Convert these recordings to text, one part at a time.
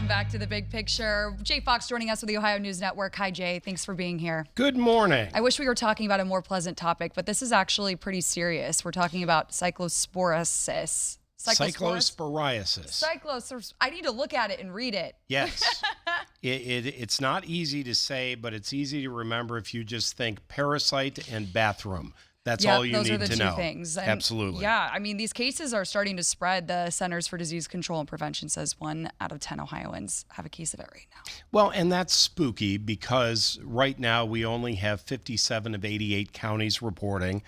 Welcome back to The Big Picture. Jay Fox joining us with the Ohio News Network. Hi, Jay. Thanks for being here. Good morning. I wish we were talking about a more pleasant topic, but this is actually pretty serious. We're talking about cyclosporiasis. Cyclosporiasis. I need to look at it and read it. Yes. It's not easy to say, but it's easy to remember if you just think parasite and bathroom. That's all you need to know. Those are the two things. And absolutely. Yeah, I mean, these cases are starting to spread. The Centers for Disease Control and Prevention says 1 out of 10 Ohioans have a case of it right now. Well, and that's spooky because right now we only have 57 of 88 counties reporting.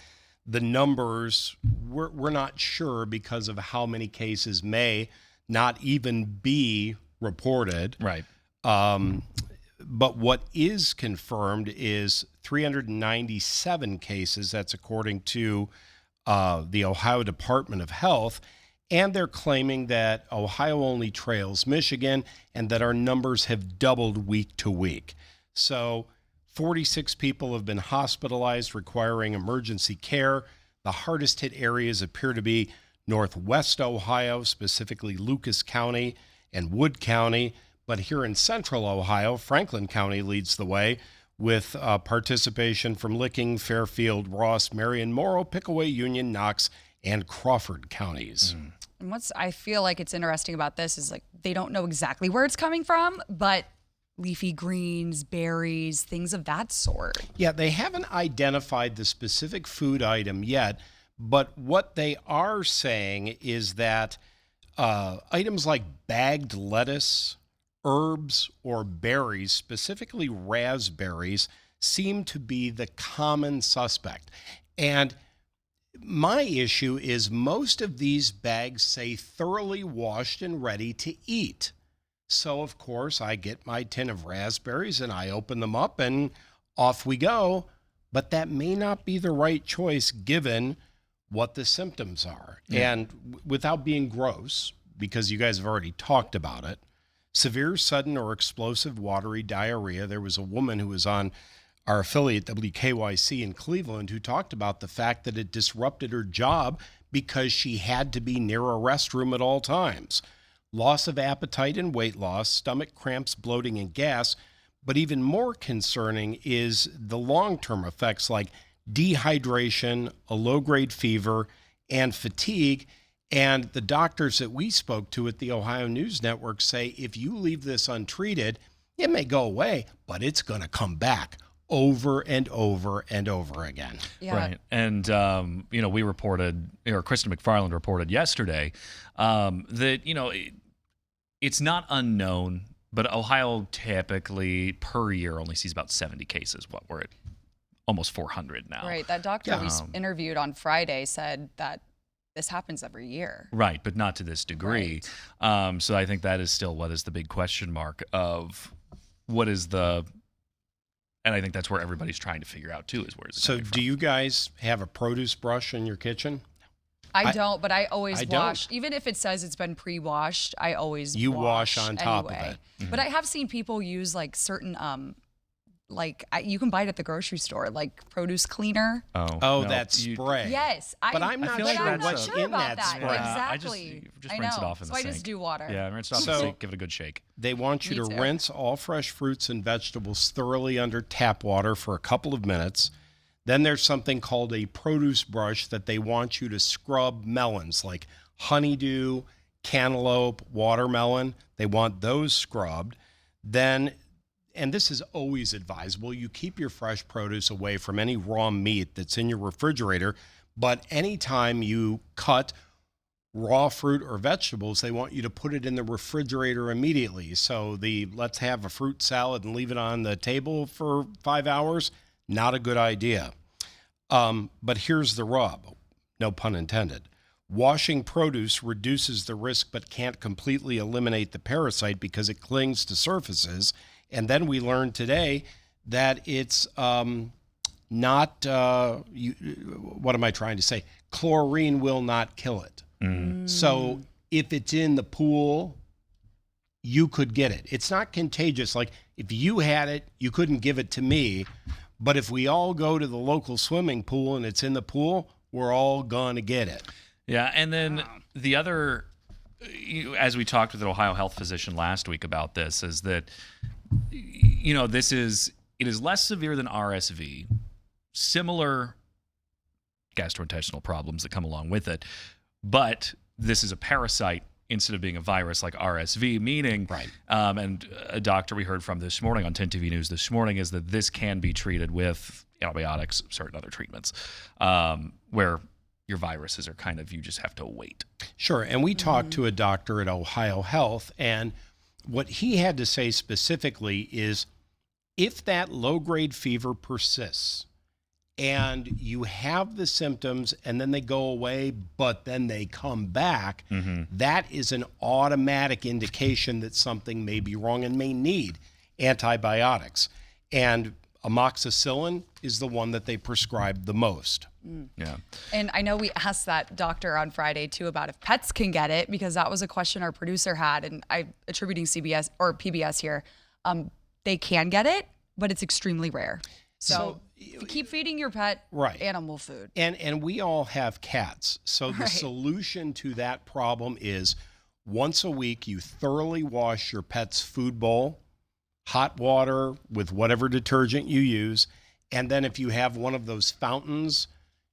The numbers, we're not sure because of how many cases may not even be reported. Right. But what is confirmed is 397 cases. That's according to the Ohio Department of Health. And they're claiming that Ohio only trails Michigan and that our numbers have doubled week to week. So 46 people have been hospitalized requiring emergency care. The hardest hit areas appear to be Northwest Ohio, specifically Lucas County and Wood County. But here in central Ohio, Franklin County leads the way with participation from Licking, Fairfield, Ross, Marion, Morrow, Pickaway, Union, Knox, and Crawford counties. And what's I feel like it's interesting about this is like they don't know exactly where it's coming from, but leafy greens, berries, things of that sort. Yeah, they haven't identified the specific food item yet, but what they are saying is that items like bagged lettuce, herbs, or berries, specifically raspberries, seem to be the common suspect. And my issue is most of these bags say thoroughly washed and ready to eat. So, of course, I get my tin of raspberries and I open them up and off we go. But that may not be the right choice given what the symptoms are. Yeah. And without being gross, because you guys have already talked about it, severe, sudden, or explosive watery diarrhea. There was a woman who was on our affiliate WKYC in Cleveland who talked about the fact that it disrupted her job because she had to be near a restroom at all times. Loss of appetite and weight loss, stomach cramps, bloating, and gas. But even more concerning is the long-term effects like dehydration, a low-grade fever, and fatigue. And the doctors that we spoke to at the Ohio News Network say if you leave this untreated, it may go away, but it's going to come back over and over and over again. Yeah. Right. And, we reported, or Kristen McFarland reported yesterday that, it's not unknown, but Ohio typically per year only sees about 70 cases. We're at almost 400 now. Right. That doctor we interviewed on Friday said that this happens every year. Right, but not to this degree. Right. So I think that is still what is the big question mark of what is the, and I think that's where everybody's trying to figure out too is where is it coming from. So do you guys have a produce brush in your kitchen? I don't, but I always wash. Even if it says it's been pre-washed, I always wash on top anyway. of it. Mm-hmm. But I have seen people use like certain you can buy it at the grocery store, like produce cleaner. Oh, that spray. Yes, but I'm not sure what's in that spray. Exactly. Just rinse it off in the sink. So I just do water. Yeah, rinse it off in the sink, give it a good shake. They want you to rinse all fresh fruits and vegetables thoroughly under tap water for a couple of minutes. Then there's something called a produce brush that they want you to scrub melons like honeydew, cantaloupe, watermelon. They want those scrubbed. Then, and this is always advisable, you keep your fresh produce away from any raw meat that's in your refrigerator. But anytime you cut raw fruit or vegetables, they want you to put it in the refrigerator immediately. So let's have a fruit salad and leave it on the table for 5 hours. Not a good idea. But here's the rub, no pun intended. Washing produce reduces the risk but can't completely eliminate the parasite because it clings to surfaces. And then we learned today that it's not, what am I trying to say? Chlorine will not kill it. Mm. So if it's in the pool, you could get it. It's not contagious. Like if you had it, you couldn't give it to me. But if we all go to the local swimming pool and it's in the pool, we're all going to get it. Yeah, and then the other as we talked with an Ohio health physician last week about this, is that it is less severe than RSV, similar gastrointestinal problems that come along with it, but this is a parasite instead of being a virus like RSV, meaning, Right. And a doctor we heard from this morning on 10 TV News this morning is that this can be treated with antibiotics, certain other treatments, where your viruses are kind of, you just have to wait. Sure. And we talked to a doctor at Ohio Health, and what he had to say specifically is if that low-grade fever persists and you have the symptoms and then they go away, but then they come back, that is an automatic indication that something may be wrong and may need antibiotics. And amoxicillin is the one that they prescribe the most. Yeah. And I know we asked that doctor on Friday too about if pets can get it, because that was a question our producer had, and I'm attributing CBS or PBS here. They can get it, but it's extremely rare. So keep feeding your pet animal food. And we all have cats. So the solution to that problem is once a week you thoroughly wash your pet's food bowl, hot water with whatever detergent you use. And then if you have one of those fountains,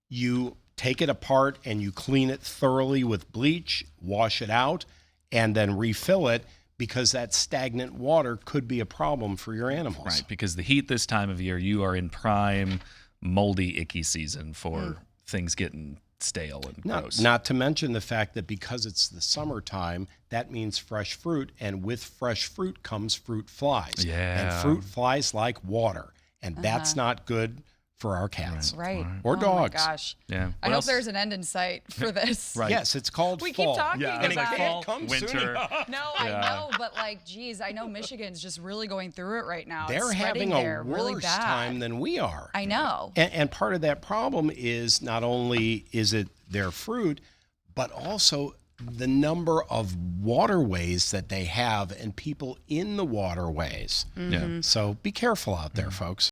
you take it apart and you clean it thoroughly with bleach, wash it out, and then refill it, because that stagnant water could be a problem for your animals. Right, because the heat this time of year, you are in prime moldy, icky season for things getting stale and gross. Not to mention the fact that because it's the summertime, that means fresh fruit, and with fresh fruit comes fruit flies. Yeah. And fruit flies like water, and that's not good for our cats. Right. Or dogs. Oh my gosh. Yeah. I hope there's an end in sight for this. Right. Yes, it's called We fall. keep talking Yeah, about it's like fall, it. Come soon winter. enough. No, I know, but like, geez, I know Michigan's just really going through it right now. They're It's spreading having a there worse really bad. time than we are. I know. And part of that problem is not only is it their fruit, but also the number of waterways that they have and people in the waterways. Yeah. So be careful out there, folks.